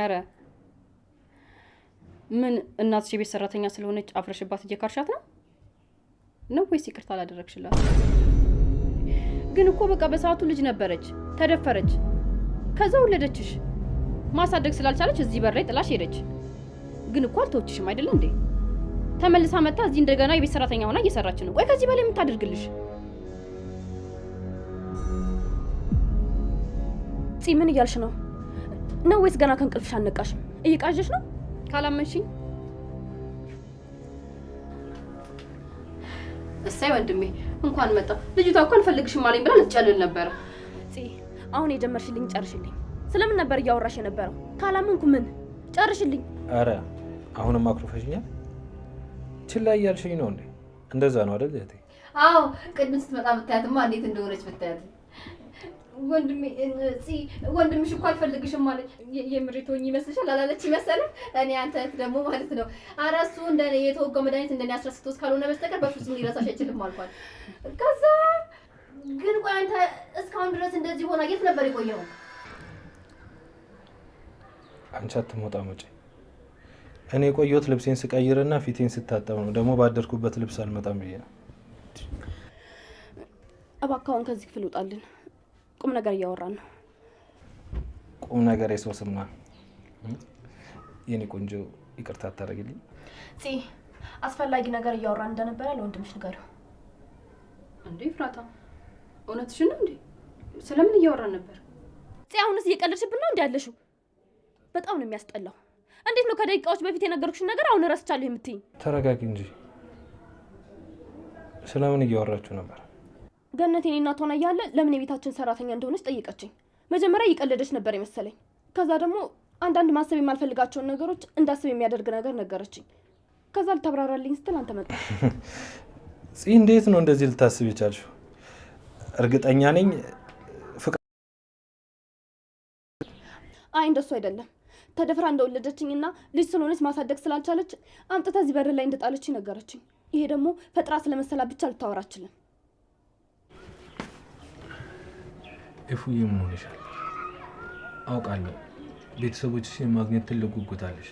አረ ምን እናትሽ የቤት ሰራተኛ ስለሆነች አፍረሽባት እየካርሻት ነው ወይስ ይቅርታ አላደረግሽላት? ግን እኮ በቃ በሰዓቱ ልጅ ነበረች፣ ተደፈረች፣ ከዛ ወለደችሽ። ማሳደግ ስላልቻለች እዚህ በር ላይ ጥላሽ ሄደች። ግን እኮ አልተወችሽም አይደል እንዴ? ተመልሳ መጣ እዚህ እንደገና የቤት ሰራተኛ ሆና እየሰራች ነው። ቆይ ከዚህ በላይ የምታደርግልሽ? ምን እያልሽ ነው? ነው ወይስ ገና ከእንቅልፍሽ አልነቃሽም? እየቃዠሽ ነው? ካላመንሽኝ እሰይ ወንድሜ እንኳን መጣ። ልጅቷ እኮ አልፈልግሽም አለኝ ብላ ልትጨልል ነበረ። አሁን የጀመርሽልኝ ጨርሽልኝ። ስለምን ነበር እያወራሽ የነበረው? ካላመንኩ ምን ጨርሽልኝ። አረ አሁንም አክሮፈሽኛል። ችላ እያልሽኝ ነው እንዴ? እንደዛ ነው አይደል እህቴ? አዎ ቅድም ስትመጣ ብታያትማ እንዴት እንደሆነች ብታያት። ወንድምሽ እኮ አልፈልግሽም ማለት የምሬቶኝ ይመስልሻል? አላለች ይመስልሽ? እኔ አንተ ደግሞ ማለት ነው አራሱ እንደኔ የተወጋው መድኃኒት እንደኔ አስረስቶስ ካልሆነ በስተቀር በፍጹም ሊረሳሽ አይችልም አልኳት። ከዛ ግን ቆይ አንተ እስካሁን ድረስ እንደዚህ ሆና የት ነበር የቆየው? አንቺ አትሞጣ መጪ። እኔ የቆየሁት ልብሴን ስቀይርና ፊቴን ስታጠብ ነው። ደግሞ ባደርኩበት ልብስ አልመጣም ብዬ ነው። እባክህ አሁን ከዚህ ክፍል ውጣልን። ቁም ነገር እያወራን ነው። ቁም ነገር የሰው ስም ነው። የኔ ቆንጆ ይቅርታ አታደርግልኝ? አስፈላጊ ነገር እያወራን እንደነበረ ለወንድምሽ ንገሪው። እንዴ ፍራታ እውነትሽን ነው እንዴ? ስለምን እያወራን ነበር? አሁንስ እየቀለድሽብን ነው እንዴ ያለሽው? በጣም ነው የሚያስጠላው። እንዴት ነው ከደቂቃዎች በፊት የነገርኩሽን ነገር አሁን እረስቻለሁ የምትይኝ? ተረጋጊ እንጂ። ስለምን እያወራችሁ ነበር? ገነት የኔ እናት ሆና እያለ ለምን የቤታችን ሰራተኛ እንደሆነች ጠይቀችኝ። መጀመሪያ እየቀለደች ነበር የመሰለኝ። ከዛ ደግሞ አንዳንድ ማሰብ የማልፈልጋቸውን ነገሮች እንዳስብ የሚያደርግ ነገር ነገረችኝ። ከዛ ልታብራራልኝ ስትል አንተ መጣ። እንዴት ነው እንደዚህ ልታስብ የቻልሽው? እርግጠኛ ነኝ ፍቅር። አይ እንደሱ አይደለም። ተደፍራ እንደወለደችኝና ልጅ ስለሆነች ማሳደግ ስላልቻለች አምጥታ እዚህ በር ላይ እንደጣለች ነገረችኝ። ይሄ ደግሞ ፈጥራ ስለመሰላ ብቻ ልታወራ አትችልም። እፉዬ ምን ሆነሻል? አውቃለሁ ቤተሰቦችሽን ማግኘት ትልቅ ጉጉት አለሽ።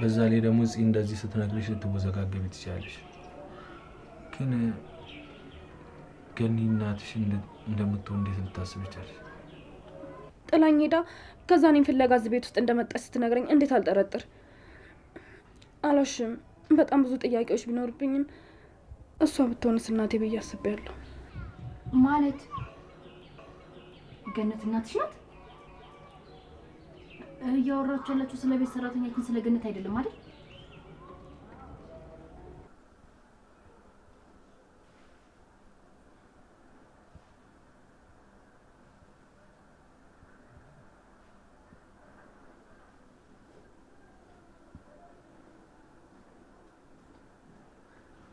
በዛ ላይ ደግሞ እንደዚህ ስትነግርሽ ልትወዘጋገቢ ትችያለሽ። ግን ገኒ እናትሽ እንደምትሆን እንዴት ልታስብ ይቻላል? ጥላኝ ሄዳ ከዛ እኔን ፍለጋ እዚህ ቤት ውስጥ እንደመጣች ስትነግረኝ እንዴት አልጠረጥር? አላሽም በጣም ብዙ ጥያቄዎች ቢኖርብኝም እሷ ብትሆንስ እናቴ ብዬ አስቤያለሁ። ማለት ገነት እናትሽ ናት? እያወራችሁ ያላችሁ ስለ ቤት ሰራተኛችን ስለ ገነት አይደለም አይደል?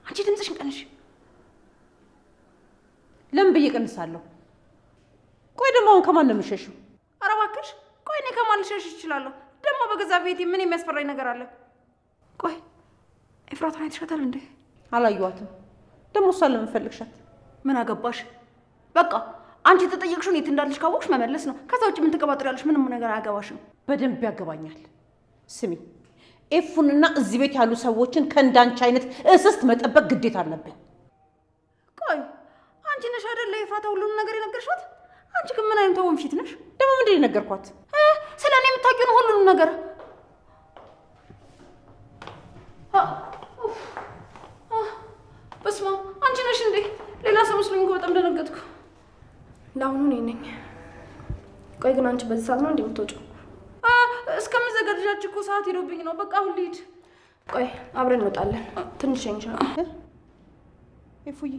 አንቺ ድምፅሽን ቀንሽ። ለምን ብዬ ቀንሳለሁ? ቆይ ደግሞ አሁን ከማን ነው የምትሸሺው? ኧረ እባክሽ ቆይ እኔ ከማን ልሸሽ እችላለሁ? ደግሞ በገዛ ቤቴ ምን የሚያስፈራኝ ነገር አለ? ቆይ ኤፍራታን አይተሻታል እንዴ? አላየኋትም። ደግሞ እሷን ለምን ፈልግሻት? ምን አገባሽ? በቃ አንቺ ተጠየቅሽውን የት እንዳለሽ ካወቅሽ መመለስ ነው። ከዛ ውጭ ምን ትቀባጥሪያለሽ? ምንም ነገር አያገባሽም። በደንብ ያገባኛል። ስሚ ኤፉንና እዚህ ቤት ያሉ ሰዎችን ከእንዳንቺ አይነት እስስት መጠበቅ ግዴታ አለብን። ቆይ አንቺ ነሽ አይደል ኤፍራታ ሁሉንም ነገር የነገርሻት? አንቺ ግን ምን አይነት ወንፊት ነሽ? ደግሞ ምንድን ነው የነገርኳት? ስለ እኔ የምታውቂውን ሁሉንም ነገር። በስመ አብ አንቺ ነሽ እንዴ? ሌላ ሰው መስሎኝ እኮ በጣም ደነገጥኩ። ለአሁኑ እኔ ነኝ። ቆይ ግን አንቺ በዚህ ሰዓት ነው እንዴ የምትወጪው? እስከምዘጋጃችሁ እኮ ሰዓት ሄዶብኝ ነው። በቃ አሁን ልሂድ። ቆይ አብረን እንወጣለን። ትንሽ ሸኝሻለሁ። ኤፉዬ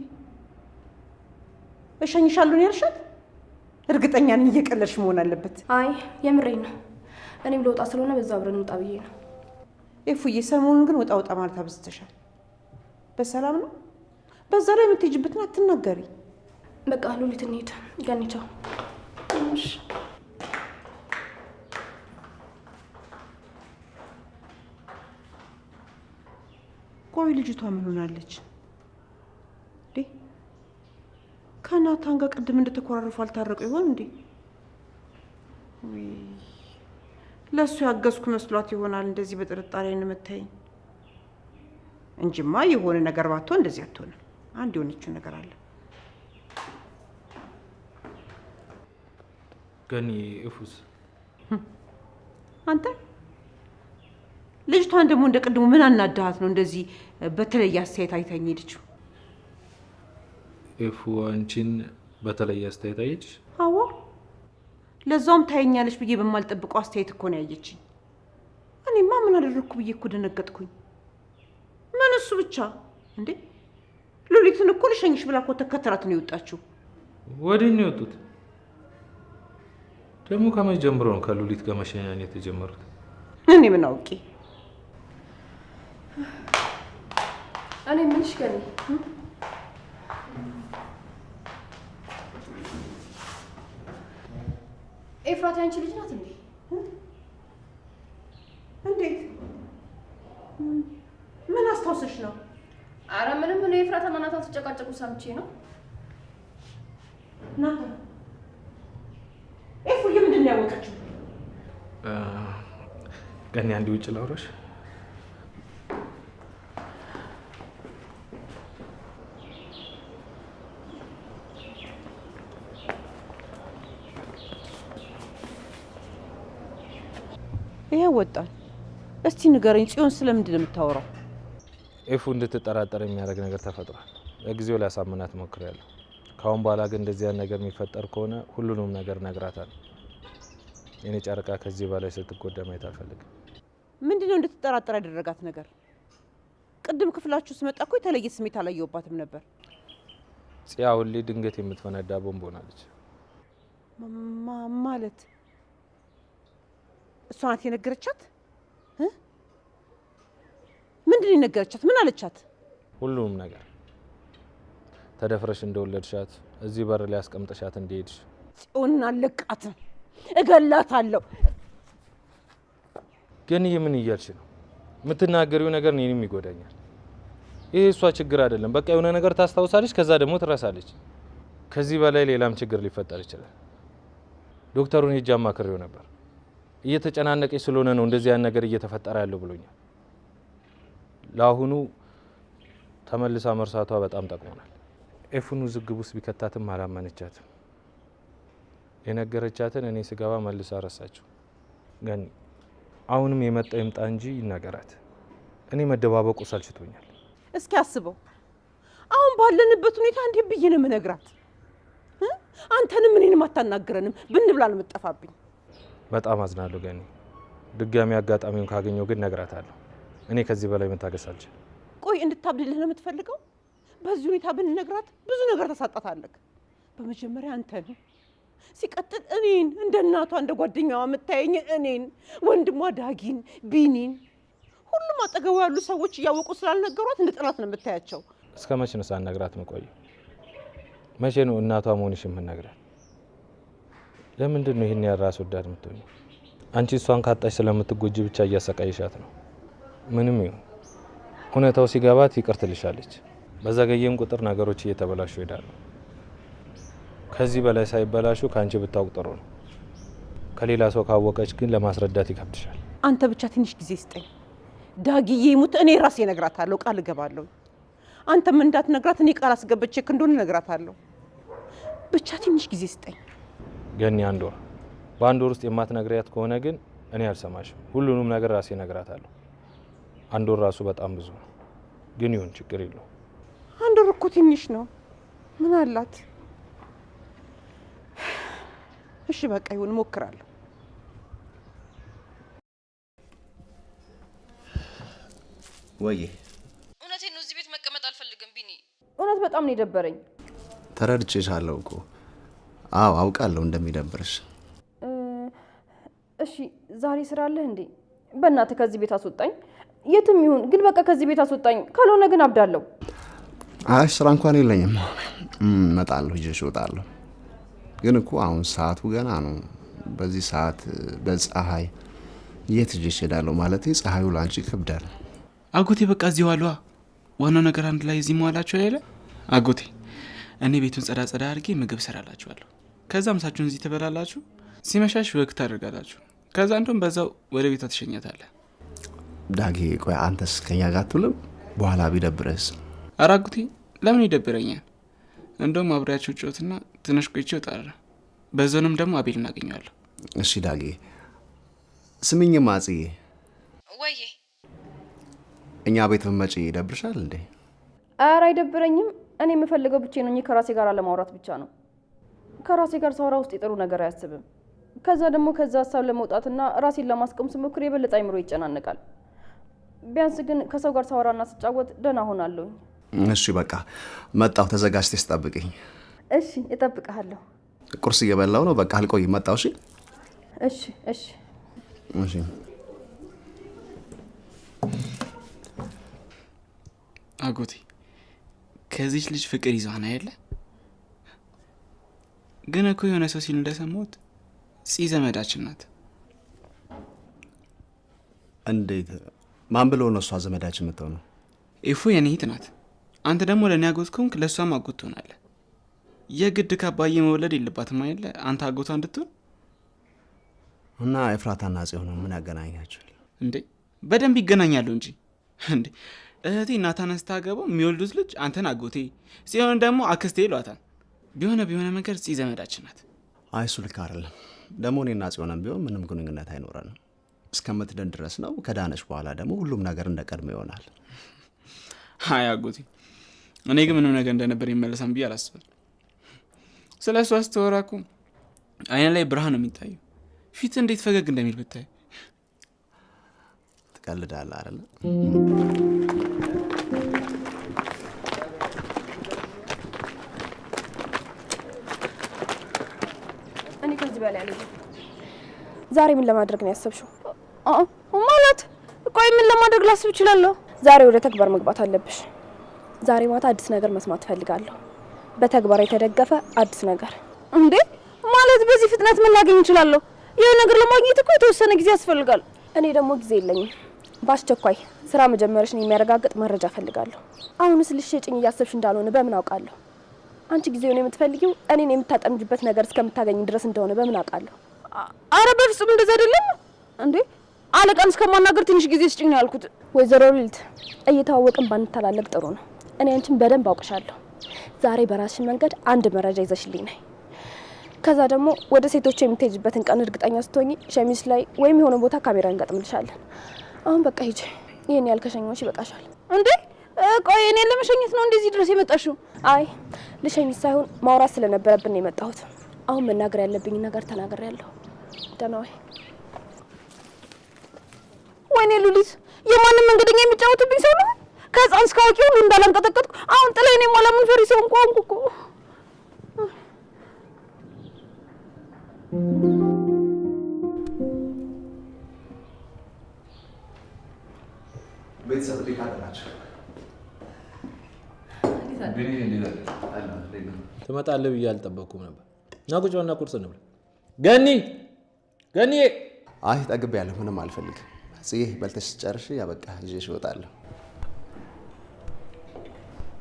እሸኝሻለሁ ነው ያልሻት? እርግጠኛ ነኝ እየቀለድሽ መሆን አለበት። አይ የምሬን ነው። እኔም ልወጣ ስለሆነ በዛ አብረን እንውጣ ብዬ ነው። ኤፉዬ ሰሞኑን ግን ወጣ ወጣ ማለት አብዝተሻል። በሰላም ነው? በዛ ላይ የምትሄጂበትን አትናገሪ። በቃ ሉሊት እንሂድ። ገኒ ቻው። እሺ ቆይ ልጅቷ ምን ሆናለች? ከናታን ጋር ቅድም እንደተኮራረፉ አልታረቁ ይሆን እንዴ? ለሱ ያገዝኩ መስሏት ይሆናል እንደዚህ በጥርጣሬ የምታየኝ እንጂማ የሆነ ነገር ባትሆን እንደዚህ አትሆንም። አንድ የሆነችው ነገር አለ። ገኒ እፉስ አንተ ልጅቷን ደግሞ እንደ ቅድሙ ምን አናዳሃት ነው እንደዚህ በተለየ አስተያየት አይታኝ ሄደችው? እፉ አንቺን በተለየ አስተያየት አየች? አዎ ለዛውም ታየኛለች ብዬ በማልጠብቀው አስተያየት እኮ ነው ያየችኝ። እኔማ ምን አደረኩ ብዬ እኮ ደነገጥኩኝ። ምን እሱ ብቻ እንዴ ሉሊትን እኮ ልሸኝሽ ብላ እኮ ተከተላት ነው የወጣችው። ወዴት ነው የወጡት? ደግሞ ከመቼ ጀምሮ ነው ከሉሊት ጋር መሸኛኘት የተጀመሩት? እኔ ምን አውቄ። እኔ ምንሽ ገኒ ኤፍራት ያንቺ ልጅ ናት እንዴ? እንዴት? ምን አስታውሰሽ ነው? አረ ምንም ነው። ኤፍራትና ናታን ተጨቃጨቁ ሰምቼ ነው። ናታን ኤፉ ምንድን ነው ያወቀችው? ገኒ አንዴ ውጭ ላውራሽ። ይሄ ወጣል። እስቲ ንገረኝ ጽዮን ስለምንድን ነው የምታወራው? ኤፉ እንድትጠራጠር የሚያደርግ ነገር ተፈጥሯል። ለጊዜው ላሳምናት ሞክሬያለሁ። ካሁን በኋላ ግን እንደዚህ ያን ነገር የሚፈጠር ከሆነ ሁሉንም ነገር ነግራታለሁ። የኔ ጨረቃ ከዚህ በላይ ስትጎዳ ማየት አልፈልግም። ምንድን ነው እንድትጠራጠር ያደረጋት ነገር? ቅድም ክፍላችሁ ስመጣ እኮ የተለየ ስሜት አላየሁባትም ነበር። ጽያ ሁሌ ድንገት የምትፈነዳ ቦምብ ሆናለች። ማለት እሷ ናት የነገረቻት? ምንድን ነው የነገረቻት? ምን አለቻት? ሁሉንም ነገር ተደፍረሽ እንደወለድሻት እዚህ በር ላይ አስቀምጠሻት እንደሄድሽ። ጽዮንን አለቃትም፣ እገላታለሁ። ግን ምን እያልሽ ነው? የምትናገሪው ነገር እኔንም ይጎዳኛል። ይሄ እሷ ችግር አይደለም። በቃ የሆነ ነገር ታስታውሳለች፣ ከዛ ደግሞ ትረሳለች። ከዚህ በላይ ሌላም ችግር ሊፈጠር ይችላል። ዶክተሩን ሄጄ አማክሬው ነበር። እየተጨናነቀች ስለሆነ ነው እንደዚህ ያን ነገር እየተፈጠረ ያለው ብሎኛል። ለአሁኑ ተመልሳ መርሳቷ በጣም ጠቅሞናል። ኤፉን ውዝግብ ውስጥ ቢከታትም አላመነቻትም። የነገረቻትን እኔ ስገባ መልሳ ረሳችው። ግን አሁንም የመጣው ይምጣ እንጂ ይናገራት። እኔ መደባበቁ ሰልችቶኛል። እስኪ አስበው፣ አሁን ባለንበት ሁኔታ እንዴ ብዬ ነው የምነግራት? አንተንም እኔንም አታናግረንም ብንብላ ነው የምጠፋብኝ። በጣም አዝናለሁ ገኒ። ድጋሚ አጋጣሚውን ካገኘው ግን ነግራታለሁ። እኔ ከዚህ በላይ መታገስ አልችልም። ቆይ እንድታብድልህ ነው የምትፈልገው? በዚህ ሁኔታ ብንነግራት ብዙ ነገር ተሳጣታለህ። በመጀመሪያ አንተን፣ ሲቀጥል እኔን፣ እንደ እናቷ እንደ ጓደኛዋ የምታየኝ እኔን፣ ወንድሟ ዳጊን፣ ቢኒን፣ ሁሉም አጠገቡ ያሉ ሰዎች እያወቁ ስላልነገሯት እንደ ጠላት ነው የምታያቸው። እስከ መቼ ነው ሳትነግራት የምቆየው? መቼ ነው እናቷ መሆንሽ የምትነግራት? ለምንድን ነው ይህን ያህል ራስ ወዳድ የምትሆኝ? አንቺ እሷን ካጣሽ ስለምትጎጂ ብቻ እያሰቃይሻት ነው። ምንም ይሁን እውነታው ሲገባት ይቅር ትልሻለች። በዘገየም ቁጥር ነገሮች እየተበላሹ ይሄዳሉ። ከዚህ በላይ ሳይበላሹ ከአንቺ ብታውቅ ጥሩ ነው። ከሌላ ሰው ካወቀች ግን ለማስረዳት ይከብድሻል። አንተ ብቻ ትንሽ ጊዜ ስጠኝ። ዳጊዬ ይሙት እኔ ራሴ እነግራታለሁ፣ ቃል እገባለሁ። አንተም እንዳትነግራት እኔ ቃል አስገብቼ እንደሆነ እነግራታለሁ። ብቻ ትንሽ ጊዜ ስጠኝ ገኒ። አንድ ወር። በአንድ ወር ውስጥ የማትነግሪያት ከሆነ ግን እኔ አልሰማሽም። ሁሉንም ነገር ራሴ እነግራታለሁ። አንድ ወር ራሱ በጣም ብዙ ነው። ግን ይሁን ችግር የለው። አንድ ወር እኮ ትንሽ ነው። ምን አላት? እሺ በቃ ይሁን፣ እሞክራለሁ። ወይዬ እውነቴን ነው። እዚህ ቤት መቀመጥ አልፈልግም ቢኒ። እውነት በጣም ነው የደበረኝ። ተረድቼሻለሁ እኮ። አዎ አውቃለሁ እንደሚደብርሽ። እሺ ዛሬ ስራ አለህ እንዴ? በእናትህ ከዚህ ቤት አስወጣኝ። የትም ይሁን ግን በቃ ከዚህ ቤት አስወጣኝ። ካልሆነ ግን አብዳለሁ። አይ ስራ እንኳን የለኝም። እመጣለሁ፣ ይዤሽ እወጣለሁ። ግን እኮ አሁን ሰዓቱ ገና ነው። በዚህ ሰዓት በፀሐይ የት ይዤሽ እሄዳለሁ? ማለቴ ፀሐዩ ላንቺ ይከብዳል። አጎቴ በቃ እዚህ ዋሏ። ዋናው ነገር አንድ ላይ እዚህ መዋላችሁ አይደለ? አጎቴ እኔ ቤቱን ጸዳ አድርጌ ምግብ ሰራላችኋለሁ። ከዛ ምሳችሁን እዚህ ትበላላችሁ። ሲመሻሽ ወግ ታደርጋላችሁ። ከዛ እንደውም በዛው ወደ ቤቷ ትሸኛታለህ። ዳጊ ቆይ አንተስ ከኛ ጋር አትውልም? በኋላ ቢደብረስ? ኧረ አጎቴ ለምን ይደብረኛል? እንደውም አብሬያቸው ጮትና ትንሽ ቆይቼ እወጣለሁ። በዛውንም ደግሞ አቤል እናገኘዋለሁ። እሺ ዳጊ ስሚኝማ አጽዬ፣ ወይዬ እኛ ቤት ብትመጪ ይደብርሻል እንዴ? ኧረ አይደብረኝም። እኔ የምፈልገው ብቻዬን ሆኜ ከራሴ ጋር ለማውራት ብቻ ነው። ከራሴ ጋር ሳወራ ውስጥ የጥሩ ነገር አያስብም። ከዛ ደግሞ ከዛ ሀሳብ ለመውጣትና ራሴን ለማስቀም ስሞክር የበለጠ አይምሮ ይጨናነቃል። ቢያንስ ግን ከሰው ጋር ሳወራና ስጫወት ደህና ሆናለሁኝ። እሺ በቃ መጣሁ፣ ተዘጋጅተሽ ጠብቂኝ። እሺ እጠብቅሃለሁ። ቁርስ እየበላሁ ነው። በቃ አልቆይም፣ መጣሁ። እሺ እሺ እሺ እሺ። አጎቴ ከዚች ልጅ ፍቅር ይዟን አይደለ? ግን እኮ የሆነ ሰው ሲል እንደሰማሁት ፂ ዘመዳችን ናት። እንዴት? ማን ብሎ ነው እሷ ዘመዳችን የምትሆነው? ኤፎ የኔ እህት ናት። አንተ ደግሞ ለእኔ አጎት ከሆንክ ለእሷም አጎት ትሆናለህ። የግድ ከአባዬ መወለድ የለባትም አይደለ አንተ አጎቷ እንድትሆን። እና ኤፍራታና ጽዮን ምን ያገናኛቸው እንዴ? በደንብ ይገናኛሉ እንጂ እንዴ። እህቴ ናታንን ስታገባው የሚወልዱት ልጅ አንተን አጎቴ ጽዮን ደግሞ አክስቴ ይሏታል። ቢሆነ መንገድ ፂ ዘመዳችን ናት። አይ እሱ ልክ አይደለም። ደግሞ እኔና ጽዮንም ቢሆን ምንም ግንኙነት አይኖረንም እስከምትድን ድረስ ነው። ከዳነች በኋላ ደግሞ ሁሉም ነገር እንደቀድሞ ይሆናል። አይ አጎቴ፣ እኔ ግን ምንም ነገር እንደነበር ይመለሳም ብዬ አላስብም። ስለ እሷ ስትወራ እኮ አይነ ላይ ብርሃን ነው የሚታየው። ፊት እንዴት ፈገግ እንደሚል ብታይ። ትቀልዳለህ አይደለ? እኔ ከዚህ በላይ አለ። ዛሬ ምን ለማድረግ ነው ያሰብሽው? ማለት ቆይ ምን ለማድረግ ላስብ እችላለሁ? ዛሬ ወደ ተግባር መግባት አለብሽ። ዛሬ ማታ አዲስ ነገር መስማት ፈልጋለሁ። በተግባር የተደገፈ አዲስ ነገር። እንዴ ማለት በዚህ ፍጥነት ምን ላገኝ እችላለሁ? ይሄ ነገር ለማግኘት እኮ የተወሰነ ጊዜ ያስፈልጋል። እኔ ደግሞ ጊዜ የለኝም። በአስቸኳይ ስራ መጀመርሽን የሚያረጋግጥ መረጃ ፈልጋለሁ። አሁንስ ልትሸጪኝ እያሰብሽ እንዳልሆነ በምን አውቃለሁ? አንቺ ጊዜውን የምትፈልጊው እኔን የምታጠምጅበት ነገር እስከምታገኝ ድረስ እንደሆነ በምን አውቃለሁ? አረ በፍጹም እንደዛ አይደለም እንዴ። አለቃን እስከማናገር ትንሽ ጊዜ ስጭኝ ያልኩት። ወይዘሮ ሉሊት እየተዋወቅን ባንተላለቅ ጥሩ ነው። እኔ አንቺን በደንብ አውቅሻለሁ። ዛሬ በራስሽ መንገድ አንድ መረጃ ይዘሽልኝ ነይ። ከዛ ደግሞ ወደ ሴቶች የምትሄጂበትን ቀን እርግጠኛ ስትሆኚ ሸሚዝ ላይ ወይም የሆነ ቦታ ካሜራ እንገጥምልሻለን። አሁን በቃ ሂጂ። ይሄን ያልከሸኞች ይበቃሻል። እንዴ ቆይ እኔ ለመሸኘት ነው እንደዚህ ድረስ የመጣሽው? አይ ልሸኝት ሳይሆን ማውራት ስለነበረብን ነው የመጣሁት። አሁን መናገር ያለብኝ ነገር ተናግሬያለሁ። ደህና ወይ? ወይኔ ሉሊት የማንም መንገደኛ የሚጫወትብኝ ሰው ነው። ከህፃን እስከ አዋቂ ሁሉ እንዳላንቀጠቀጥኩ አሁን ጥላ እኔ ሞላ ምን ፈሪ ሰው እንኳን እኮ ቤተሰብ እንዴት አደራችሁ? ትመጣለህ ብዬ አልጠበቅኩም ነበር። ና ቁጭ በልና ቁርስ እንብላ። ገኒ አይ ጠግቤያለሁ፣ ምንም አልፈልግም። ጽዬ በልተሽ ጨርሽ ያበቃ ይዤሽ እወጣለሁ።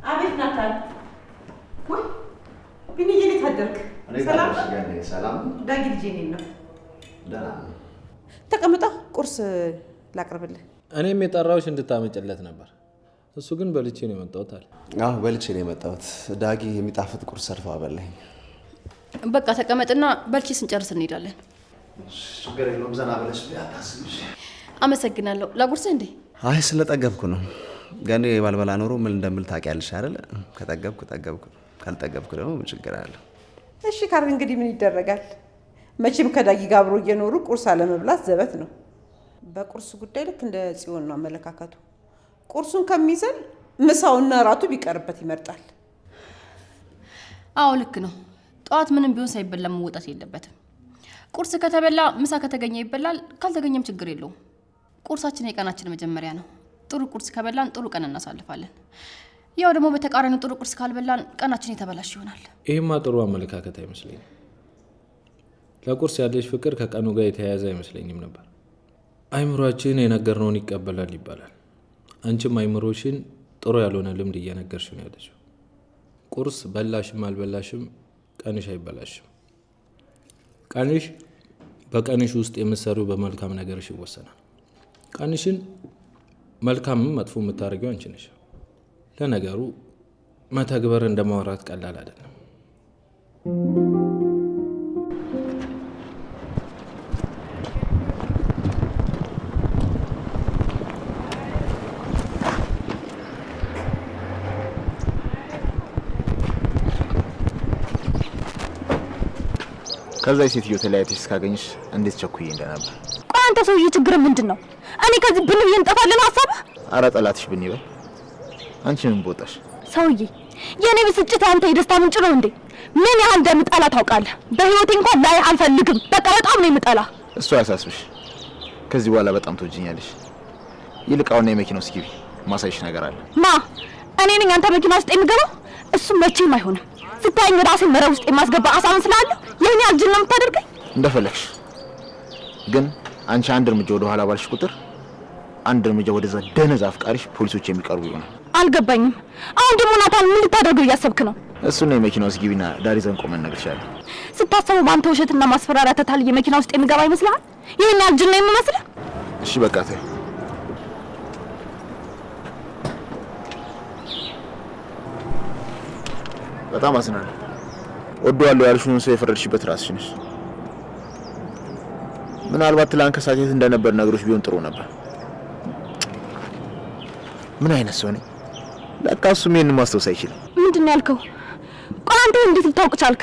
አቤት ናታን። ወይ ቢኒዬ እንዴት አደርክ? ሰላም ሰላም። ዳጊ ልጄ እኔን ነው። ደህና ነው። ተቀምጣ ቁርስ ላቅርብልህ። እኔም የጠራሁሽ እንድታመጭለት ነበር። እሱ ግን በልቼ ነው የመጣሁት አለ። አዎ በልቼ ነው የመጣሁት። ዳጊ የሚጣፍጥ ቁርስ ሰርቶ አበላኝ። በቃ ተቀመጥና በልቼ ስንጨርስ እንሄዳለን። ችግር የለውም። ዘና ብለሽ አታስብሽ። አመሰግናለሁ። ለጉርስህ እንዴ? አይ ስለጠገብኩ ነው። ገኒ ባልበላ ኖሮ ምን እንደምል ታውቂያለሽ አይደል? ከጠገብኩ ጠገብኩ፣ ካልጠገብኩ ደግሞ ምን ችግር አለ? እሺ ካልክ እንግዲህ ምን ይደረጋል? መቼም ከዳጊ ጋር አብሮ እየኖሩ ቁርስ አለመብላት ዘበት ነው። በቁርስ ጉዳይ ልክ እንደ ጽዮን ነው አመለካከቱ። ቁርሱን ከሚዘል ምሳውና እራቱ ቢቀርበት ይመርጣል። አዎ ልክ ነው። ጠዋት ምንም ቢሆን ሳይበላ መውጣት የለበትም። ቁርስ ከተበላ ምሳ ከተገኘ ይበላል፣ ካልተገኘም ችግር የለውም። ቁርሳችን የቀናችን መጀመሪያ ነው። ጥሩ ቁርስ ከበላን ጥሩ ቀን እናሳልፋለን። ያው ደግሞ በተቃራኒው ጥሩ ቁርስ ካልበላን ቀናችን የተበላሽ ይሆናል። ይሄማ ጥሩ አመለካከት አይመስለኝም። ለቁርስ ያለሽ ፍቅር ከቀኑ ጋር የተያያዘ አይመስለኝም ነበር። አይምሮአችን የነገርነውን ይቀበላል ይባላል። አንቺም አይምሮሽን ጥሩ ያልሆነ ልምድ እየነገርሽ ነው ያለሽው። ቁርስ በላሽም አልበላሽም ቀንሽ አይበላሽም። ቀንሽ በቀንሽ ውስጥ የምትሰሩ በመልካም ነገርሽ ይወሰናል። ቀንሽን መልካምም መጥፎ የምታደርጊው አንቺ ነሽ። ለነገሩ መተግበር እንደማውራት ቀላል አይደለም። ከዛ የሴትዮ ተለያይተሽ እስካገኝሽ እንዴት ቸኩዬ እንደነበር። ቆይ አንተ ሰውዬ ችግር ምንድነው? እኔ ከዚህ ብን ብዬ እንጠፋለን ሐሳብ? አረ ጠላትሽ ብን ይበል። አንቺ ምን ቦታሽ? ሰውዬ የኔ ብስጭት አንተ የደስታ ምንጭ ነው እንዴ? ምን ያህል እንደምጠላ ታውቃለህ? በህይወቴ እንኳን ላይ አልፈልግም። በቃ በጣም ነው የምጠላ። እሱ አያሳስብሽ። ከዚህ በኋላ በጣም ትወጂኛለሽ። ይልቅ አሁን የመኪናው እስኪ ማሳይሽ ነገር አለ። ማ እኔ ነኝ አንተ መኪና ውስጥ የምገባው? እሱ መቼም አይሆንም። ስታየኝ ራሴን መረብ ውስጥ የማስገባ አሳምን ስላለሁ የኔ አልጅን ነው የምታደርገኝ። እንደፈለግሽ ግን አንቺ አንድ እርምጃ ወደ ኋላ ባልሽ ቁጥር አንድ እርምጃ ወደዛ ደነዝ አፍቃሪሽ ፖሊሶች የሚቀርቡ ይሆናል። አልገባኝም። አሁን ደግሞ ናታን ምን ልታደርገው እያሰብክ ነው? እሱ ነው የመኪናው ውስጥ ግቢና ዳር ይዘን ቆመን እነግርሻለሁ። ስታሰበው በአንተ ውሸትና ማስፈራሪያ ተታልዬ መኪና ውስጥ የሚገባ ይመስልሃል? ይሄን አልጅን ነው የምመስልህ? እሺ በቃ ተይ። በጣም አዝናለሁ። ወደዋለሁ ያልሽውን ሰው የፈረድሽበት ራስሽ ነሽ። ምናልባት ትላንት ከሰዓት የት እንደነበር ነግሮሽ ቢሆን ጥሩ ነበር። ምን አይነት ሰው ነኝ? ለካ እሱም ይሄንን ማስታወስ አይችልም። ምንድን ነው ያልከው? ቆይ አንተ እንዴት ልታውቅ ቻልክ?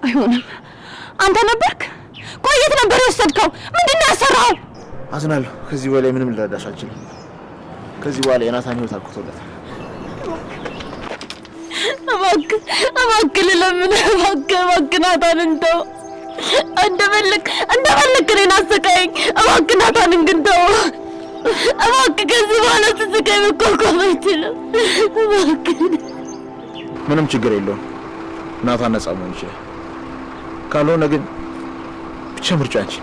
አይሆንም። አንተ ነበርክ? ቆይ የት ነበር የወሰድከው? ምንድን ነው ያሰራኸው? አዝናለሁ። ከዚህ በላይ ምንም ልረዳሽ አልችልም። ከዚህ በኋላ የናታን ህይወት አልኩቶለታል። እባክህ ልለምንህ፣ እባክህ ናታን እንደው እንደፈለክ እኔን አሰቃየኝ። እባክህ ናታንን ግን ተው። እባክህ ከዚህ በኋላ ስስቃይ መቋቋም አይችልም። እባክህ። ምንም ችግር የለውም። ናታን ነጻ መሆን ይችላል። ካልሆነ ግን ብቻ ምርጫ አንቺ።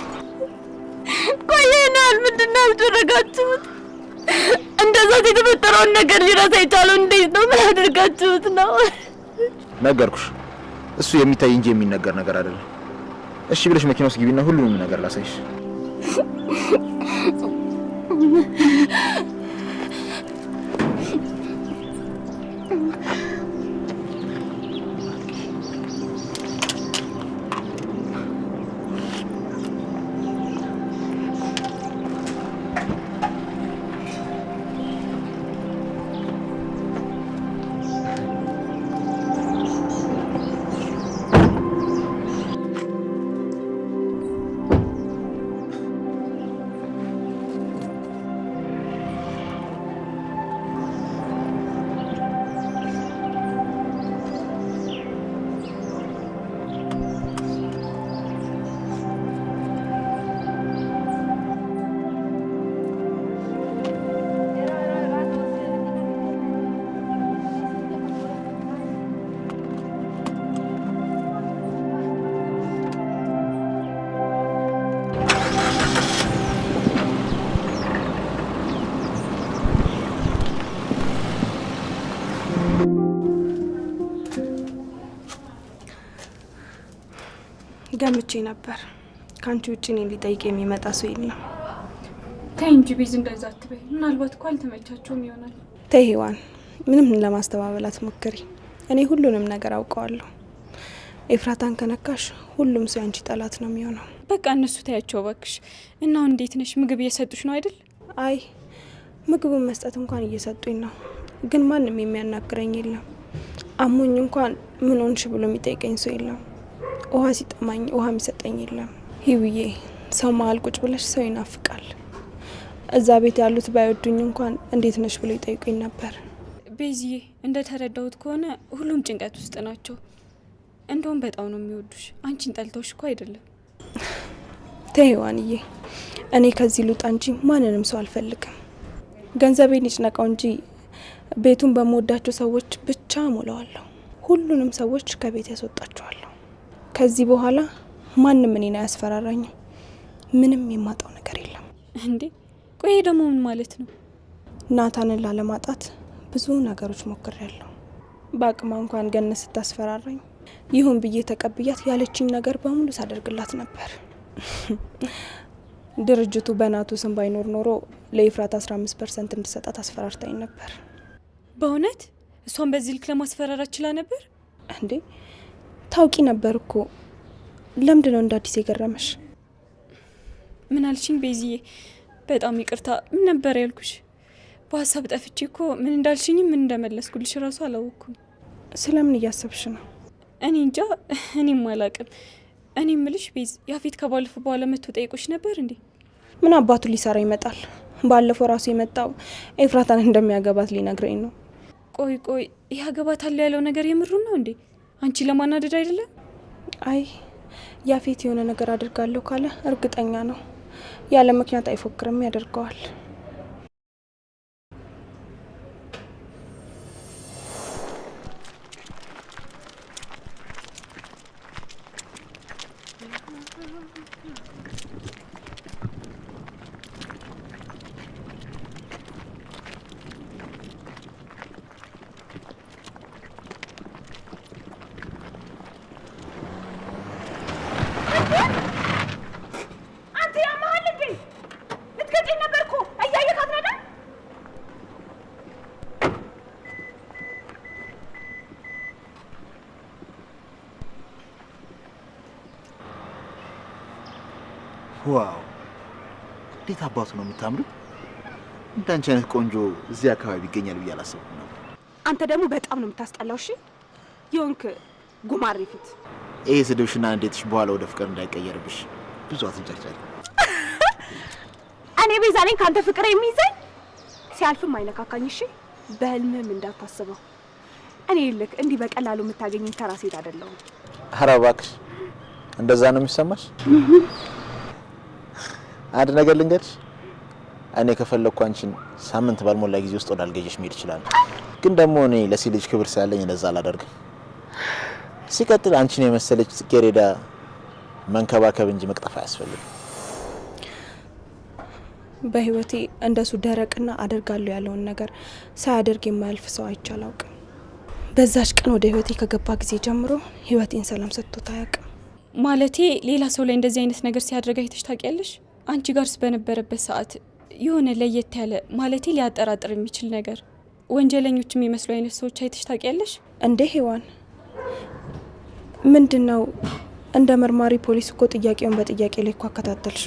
ቆይ ይሄናል ምንድን ነው ያደረጋችሁት? እንደዛ የተፈጠረውን ነገር ሊረሳ የቻለው እንዴት ነው? ምን አድርጋችሁት ነው? ነገርኩሽ። እሱ የሚታይ እንጂ የሚነገር ነገር አይደለም። እሺ ብለሽ መኪና ውስጥ ግቢና ሁሉንም ነገር ላሳይሽ። ገምቼ ነበር። ካንቺ ውጪ እኔን ሊጠይቅ የሚመጣ ሰው የለም። ተይ እንጂ ቤዝ፣ እንደዛ አትበይ። ምናልባት እኮ አልተመቻቸውም ይሆናል። ተይ ሔዋን፣ ምንም ለማስተባበል አትሞክሪ። እኔ ሁሉንም ነገር አውቀዋለሁ። ኤፍራታን ከነካሽ ሁሉም ሰው ያንቺ ጠላት ነው የሚሆነው። በቃ እነሱ ታያቸው ባክሽ። እና እንዴት ነሽ? ምግብ እየሰጡሽ ነው አይደል? አይ ምግቡን መስጠት እንኳን እየሰጡኝ ነው፣ ግን ማንም የሚያናግረኝ የለም። አሞኝ እንኳን ምን ሆንሽ ብሎ የሚጠይቀኝ ሰው የለም። ውሃ ሲጠማኝ ውሃ የሚሰጠኝ የለም። ሂውዬ፣ ሰው መሀል ቁጭ ብለሽ ሰው ይናፍቃል። እዛ ቤት ያሉት ባይወዱኝ እንኳን እንዴት ነሽ ብሎ ይጠይቁኝ ነበር። ቤዝዬ፣ እንደ ተረዳሁት ከሆነ ሁሉም ጭንቀት ውስጥ ናቸው። እንደውም በጣም ነው የሚወዱሽ። አንቺን ጠልተውሽ እኮ አይደለም። ተይ ሔዋንዬ፣ እኔ ከዚህ ልውጣ እንጂ ማንንም ሰው አልፈልግም። ገንዘቤን ይጭነቀው እንጂ ቤቱን በምወዳቸው ሰዎች ብቻ ሞላዋለሁ። ሁሉንም ሰዎች ከቤት ያስወጣቸዋለሁ። ከዚህ በኋላ ማንም እኔን አያስፈራራኝም። ምንም የማጣው ነገር የለም። እንዴ ቆይ ደግሞ ምን ማለት ነው? ናታንን ላለማጣት ብዙ ነገሮች ሞክሬያለሁ። በአቅማ እንኳን ገነት ስታስፈራራኝ ይሁን ብዬ ተቀብያት ያለችኝ ነገር በሙሉ ሳደርግላት ነበር። ድርጅቱ በናቱ ስም ባይኖር ኖሮ ለኤፍራት 15% እንድሰጣት አስፈራርታኝ ነበር። በእውነት እሷን በዚህ ልክ ለማስፈራራት ችላ ነበር እንዴ? ታውቂ ነበር እኮ። ለምንድን ነው እንደ አዲስ የገረመሽ? ምን አልሽኝ ቤዚዬ? በጣም ይቅርታ። ምን ነበር ያልኩሽ? በሀሳብ ጠፍቼ እኮ ምን እንዳልሽኝ ምን እንደመለስኩልሽ ራሱ አላወቅኩም። ስለምን እያሰብሽ ነው? እኔ እንጃ፣ እኔም አላቅም። እኔ ምልሽ ቤዝ፣ ያፌት ከባለፈው በኋላ መጥቶ ጠይቆሽ ነበር እንዴ? ምን አባቱ ሊሰራ ይመጣል? ባለፈው ራሱ የመጣው ኤፍራታን እንደሚያገባት ሊነግረኝ ነው። ቆይ ያገባታል ያለው ነገር የምሩ ነው እንዴ? አንቺ ለማናደድ አይደለም? አይ ያፌት የሆነ ነገር አድርጋለሁ ካለ እርግጠኛ ነው። ያለ ምክንያት አይፎክርም፣ ያደርገዋል። ዋው እንዴት አባቱ ነው የምታምሩ! እንዳንቺ አይነት ቆንጆ እዚህ አካባቢ ይገኛል ብዬ አላሰብኩም ነበር። አንተ ደግሞ በጣም ነው የምታስጠላው። እሺ የሆንክ ጉማሬ ፊት። ይሄ ስድብሽና እንዴትሽ በኋላ ወደ ፍቅር እንዳይቀየርብሽ ብዙ አትንጨርጨሪ። እኔ ቤዛ ነኝ ካንተ ፍቅር የሚይዘኝ? ሲያልፍም አይነካካኝ። እሺ በህልምህም እንዳታስበው። እኔ ልክ እንዲህ በቀላሉ የምታገኘኝ ተራ ሴት አይደለሁም። ኧረ እባክሽ እንደዛ ነው የሚሰማሽ? አንድ ነገር ልንገርሽ፣ እኔ ከፈለኩ አንቺን ሳምንት ባልሞላ ጊዜ ውስጥ ወደ አልገጀሽ መሄድ ይችላል። ግን ደግሞ እኔ ለሴት ልጅ ክብር ስላለኝ እንደዛ አላደርግም። ሲቀጥል አንቺን የመሰለች ጽጌረዳ መንከባከብ እንጂ መቅጠፍ አያስፈልግም። በህይወቴ እንደሱ ደረቅና አደርጋለሁ ያለውን ነገር ሳያደርግ የማያልፍ ሰው አይቼ አላውቅም። በዛች ቀን ወደ ህይወቴ ከገባ ጊዜ ጀምሮ ህይወቴን ሰላም ሰጥቶት አያውቅም። ማለቴ ሌላ ሰው ላይ እንደዚህ አይነት ነገር ሲያደርግ አይተሽ ታውቂያለሽ? አንቺ ጋርስ በነበረበት ሰዓት የሆነ ለየት ያለ ማለቴ ሊያጠራጥር የሚችል ነገር ወንጀለኞች የሚመስሉ አይነት ሰዎች አይተሽ ታውቂያለሽ? እንዴ ሄዋን፣ ምንድነው? እንደ መርማሪ ፖሊስ እኮ ጥያቄውን በጥያቄ ላይ እኮ አከታተልሽ።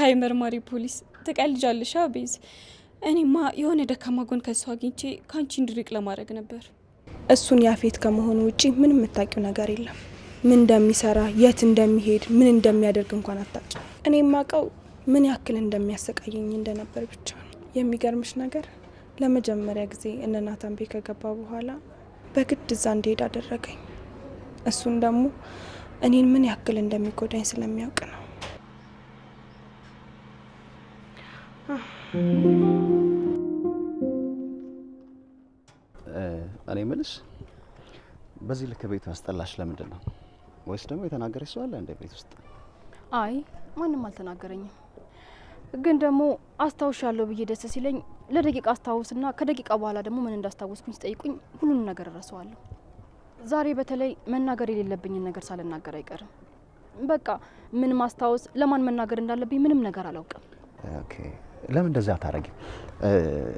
አይ መርማሪ ፖሊስ ትቀልጃለሽ ቤዝ። እኔማ የሆነ ደካማ ጎን ከሱ አግኝቼ ካንቺ እንድርቅ ለማድረግ ነበር። እሱን ያፌት ከመሆኑ ውጪ ምንም የምታውቂው ነገር የለም። ምን እንደሚሰራ፣ የት እንደሚሄድ፣ ምን እንደሚያደርግ እንኳን አታውቂ። እኔ የማውቀው ምን ያክል እንደሚያሰቃየኝ እንደነበር ብቻ ነው። የሚገርምሽ ነገር ለመጀመሪያ ጊዜ እነ ናታን ቤት ከገባ በኋላ በግድ እዛ እንድሄድ አደረገኝ። እሱን ደግሞ እኔን ምን ያክል እንደሚጎዳኝ ስለሚያውቅ ነው። እኔ ምልሽ በዚህ ልክ ቤት አስጠላሽ ለምንድን ነው? ወይስ ደግሞ የተናገረሽ ሰው አለ እንደ ቤት ውስጥ? አይ ማንም አልተናገረኝም። ግን ደግሞ አስታውሻለሁ ብዬ ደስ ሲለኝ ለደቂቃ አስታውስና ከደቂቃ በኋላ ደግሞ ምን እንዳስታወስኩኝ ሲጠይቁኝ ሁሉንም ነገር እረሳዋለሁ። ዛሬ በተለይ መናገር የሌለብኝን ነገር ሳልናገር አይቀርም። በቃ ምን ማስታወስ ለማን መናገር እንዳለብኝ ምንም ነገር አላውቅም። ኦኬ፣ ለምን እንደዛ ታረጊ?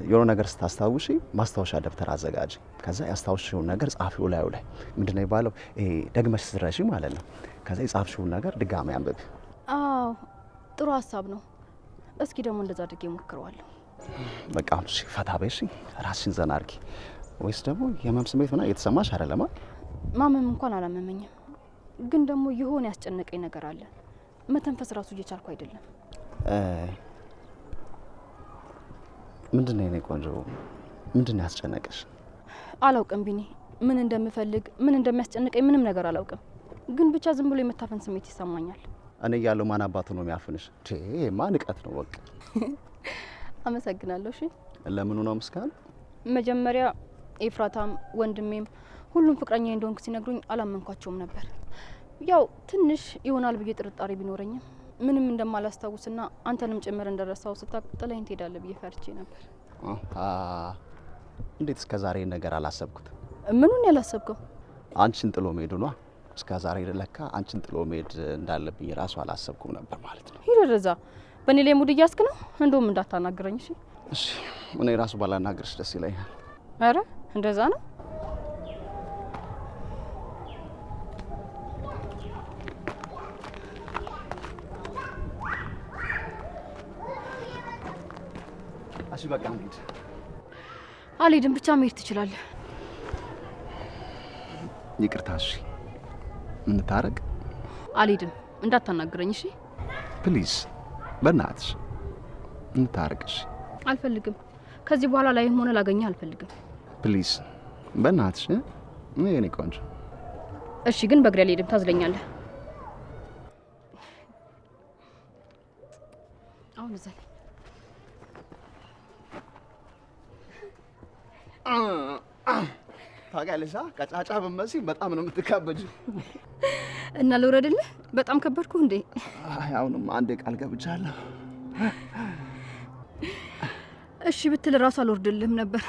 የሆነ ነገር ስታስታውሺ ማስታወሻ ደብተር አዘጋጂ። ከዛ ያስታውሽውን ነገር ጻፊው ላይ ምንድነው የሚባለው? ይሄ ደግመሽ ስትረሺ ማለት ነው። ከዛ የጻፍሽውን ነገር ድጋሚ አንብቢ። አዎ ጥሩ ሀሳብ ነው። እስኪ ደግሞ እንደዛ አድርጌ ሞክረዋለሁ። በቃ እሺ፣ ፈታ በይ እሺ፣ ራስሽን ዘና አድርጊ። ወይስ ደግሞ የህመም ስሜት ምናምን እየተሰማሽ አይደለም? ማመም እንኳን አላመመኝም፣ ግን ደግሞ የሆነ ያስጨነቀኝ ነገር አለ። መተንፈስ ራሱ እየቻልኩ አይደለም። ምንድነው የኔ ቆንጆ? ምንድነው ያስጨነቀሽ? አላውቅም ቢኒ፣ ምን እንደምፈልግ ምን እንደሚያስጨንቀኝ ምንም ነገር አላውቅም። ግን ብቻ ዝም ብሎ የመታፈን ስሜት ይሰማኛል። እኔ ያለው ማን አባቱ ነው የሚያፍንሽ? ማን ንቀት ነው በቃ። አመሰግናለሁ። እሺ ለምኑ ነው ምስጋና? መጀመሪያ ኤፍራታም ወንድሜም ሁሉም ፍቅረኛ እንደሆንኩ ሲነግሩኝ አላመንኳቸውም ነበር። ያው ትንሽ ይሆናል ብዬ ጥርጣሬ ቢኖረኝም ምንም እንደማላስታውስና አንተንም ጭምር እንደረሳው ስታቅ ጥለኸኝ ትሄዳለህ ብዬ ፈርቼ ነበር። እንዴት እስከ ዛሬ ነገር አላሰብኩት? ምኑን ያላሰብከው? አንቺን ጥሎ መሄዱ ነው። እስከ ዛሬ ለካ አንቺን ጥሎ መሄድ እንዳለብኝ ራሱ አላሰብኩም ነበር ማለት ነው። ይረዛ በእኔ ላይ ሙድ እያስክ ነው። እንደውም እንዳታናግረኝ እሺ። እሺ እኔ ራሱ ባላናግርሽ ደስ ይለኛል። አረ እንደዛ ነው። እሺ በቃ እንሂድ። አልሄድም፣ ብቻ መሄድ ትችላለህ። ይቅርታ እሺ። እንታረቅ። አልሄድም፣ እንዳታናግረኝ እሺ። ፕሊዝ በእናትሽ እንታረቅ እሺ። አልፈልግም። ከዚህ በኋላ ላይም ሆነ ላገኘህ አልፈልግም። ፕሊዝ በእናትሽ እኔ ቆንጆ። እሺ ግን በእግሬ አልሄድም፣ ታዝለኛለህ። አሁን እዛ ላይ ታውቂያለሽ፣ ቀጫጫ ብትመስይ በጣም ነው የምትካበጂው። እና ልውረድልህ? በጣም ከበድኩ እንዴ? አሁንም አንዴ ቃል ገብቻለሁ። እሺ ብትል ራሱ አልወርድልህም ነበር።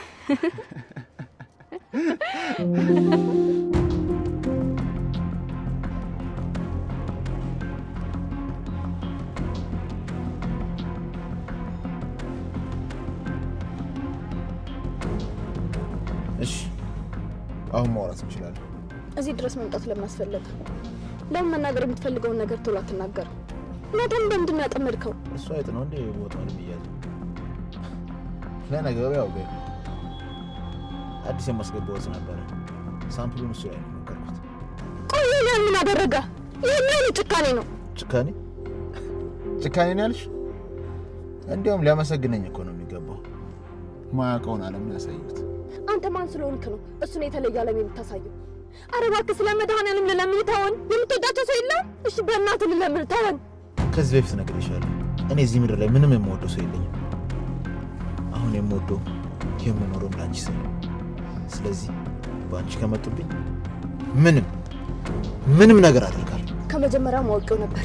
እሺ አሁን ማውራት እንችላለን። እዚህ ድረስ መምጣት ለምን አስፈለገ? ለምን መናገር የምትፈልገውን ነገር ቶሎ አትናገርም? ለምንድን ነው ያጠመድከው? እሱ አይጥ ነው እንዴ ቦታውን ብያለሁ። ለነገሩ ያው ገ አዲስ የማስገባው ነበረ። ሳምፕሉን እሱ ላይ ነው የሞከርኩት። ቆይ ያን ምን አደረገ? ይሄን ጭካኔ ነው። ጭካኔ ነው ያልሽ? እንዲያውም ሊያመሰግነኝ እኮ ነው የሚገባው። ማያውቀውን ዓለም ያሳዩት። አንተ ማን ስለሆንክ ነው እሱን የተለየ ዓለም የምታሳየው? አረ እባክህ ስለ መድኃኒዓለም ልለምን ተወን። የምትወዳቸው ሰው የለም? እሺ በእናትህ ልለምን ተወን። ከዚህ በፊት ነግሬሻለሁ። እኔ እዚህ ምድር ላይ ምንም የምወደው ሰው የለኝም። አሁን የምወደው የምኖረው ላንቺ ሰው። ስለዚህ በአንቺ ከመጡብኝ ምንም ነገር አደርጋለሁ። ከመጀመሪያው ማወቂው ነበር።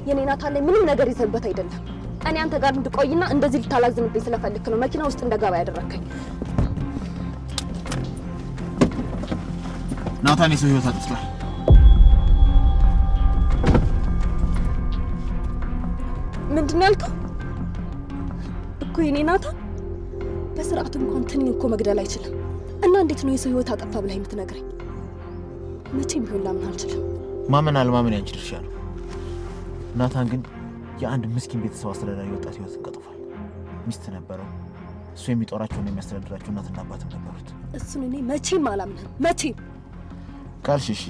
የኔ ናታን ላይ ምንም ነገር ይዘንበት አይደለም። እኔ አንተ ጋር እንድቆይና እንደዚህ ልታላዝንብኝ ስለፈልክ ነው መኪና ውስጥ እንደገባ ያደረከኝ። ናታን የሰው ህይወት አጥፍቷል። ምንድን ነው ያልከው? እኮ የኔ ናታን በስርዓቱ እንኳን ትንኝ እኮ መግደል አይችልም። እና እንዴት ነው የሰው ህይወት አጠፋ ብለህ የምትነግረኝ? መቼም ቢሆን ላምን አልችልም። ማመን አለማመን ያንቺ ድርሻ ነው። ናታን ግን የአንድ ምስኪን ቤተሰብ አስተዳዳሪ ወጣት ህይወት ቀጥፏል። ሚስት ነበረው። እሱ የሚጦራቸውና የሚያስተዳድራቸው እናትና አባትም ነበሩት። እሱን እኔ መቼም አላምንም። መቼም ካልሽ እሺ።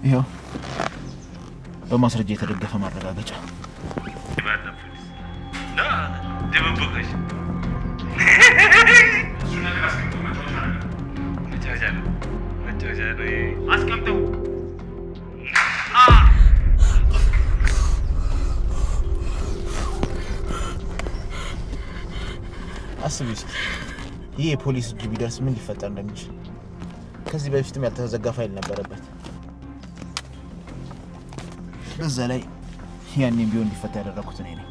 ይኸው በማስረጃ የተደገፈ ማረጋገጫ። አስቀምጠው። አስቢ እስኪ ይህ የፖሊስ እጅ ቢደርስ ምን ሊፈጠር እንደሚችል። ከዚህ በፊትም ያልተዘጋ ፋይል ነበረበት። በዛ ላይ ያኔም ቢሆን እንዲፈታ ያደረኩት እኔ ነኝ።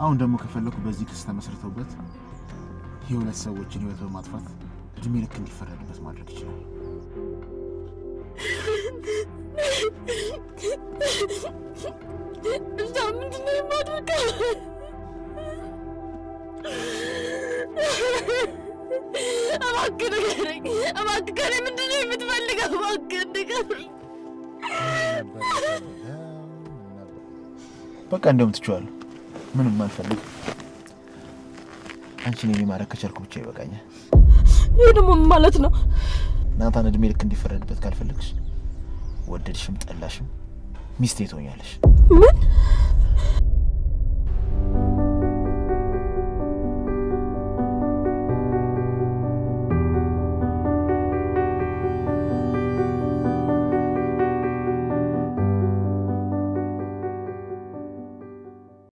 አሁን ደግሞ ከፈለኩ በዚህ ክስ ተመስርተውበት የሁለት ሰዎችን ህይወት በማጥፋት እድሜ ልክ እንዲፈረድበት ማድረግ ይችላል። እዛ ምንድን ነው የማደርገው? እባክህ ንገረኝ። እባክህ ከእኔ ምንድን ነው የምትፈልገው? እባክህ ንገረኝ። በቃ እንደውም ትችዋለሁ። ምንም አልፈልግም። አንቺን እኔ ማድረግ ከቻልኩ ብቻ ይበቃኛል። ይህ ደግሞ ማለት ነው ናታን እድሜ ልክ እንዲፈረድበት ካልፈለግሽ ወደድሽም ጠላሽም ሚስቴ ትሆኛለሽ። ምን?